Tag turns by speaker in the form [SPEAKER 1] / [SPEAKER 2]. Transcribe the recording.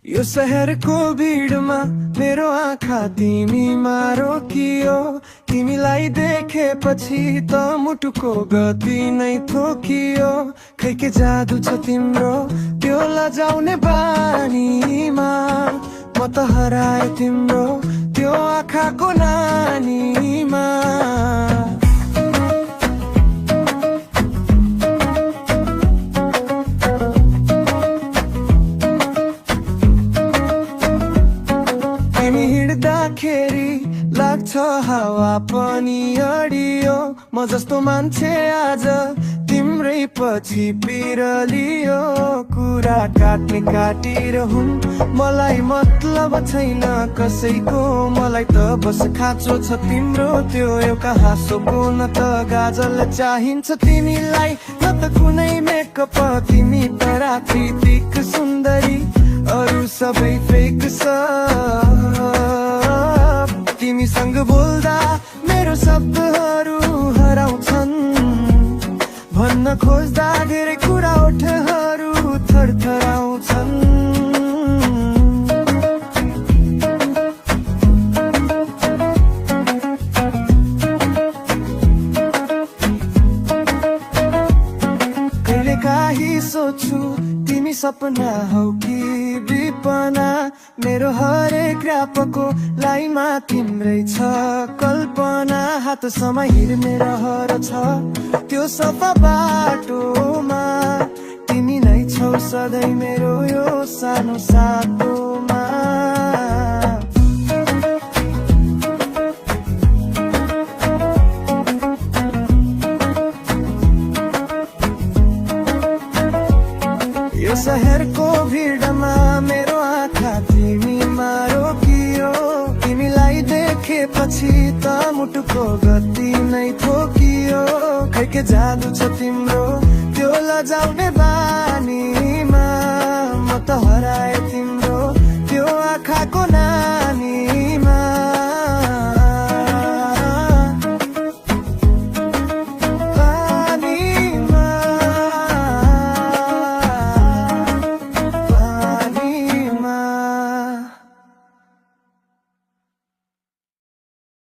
[SPEAKER 1] यो शहरको भिडमा मेरो आँखा तिमीमा रोकियो। तिमीलाई देखेपछि त मुटुको गति नै थोकियो। खै के जादु छ तिम्रो त्यो लजाउने बानीमा। म त हराए तिम्रो त्यो आँखाको नानीमा। तिमी हिँड्दाखेरि लाग्छ हावा पनि अडियो। म जस्तो मान्छे आज तिम्रै पछि पिरलियो। कुरा काट्ने काटेर हुन् मलाई मतलब छैन कसैको। मलाई त बस खाँचो छ तिम्रो त्यो एउटा हाँसोको। न त गाजल चाहिन्छ तिमीलाई न त कुनै मेकअप। तिमी प्राकृतिक सुन्दरी अरू सबै फेक छ। तिमीसँग बोल्दा मेरो शब्दहरू हराउँछन्। भन्न खोज्दा धेरै कुरा ओठहरू थरथराउँछन्। कहिलेकाहीँ सोच्छु तिमी सपना हौ कि विपना। मेरो हरेक रापको लाइनमा तिम्रै छ कल्पना। हात समाहिर्ने रहर छ त्यो सफा बाटोमा। तिमी नै छौ सधैँ मेरो यो सानो सातोमा। यो शहरको भिडमा मेरो आँखा तिमीमा रोकियो। तिमीलाई देखेपछि त मुटुको गति नै थोकियो। खै के जादु छ तिम्रो त्यो लजाउने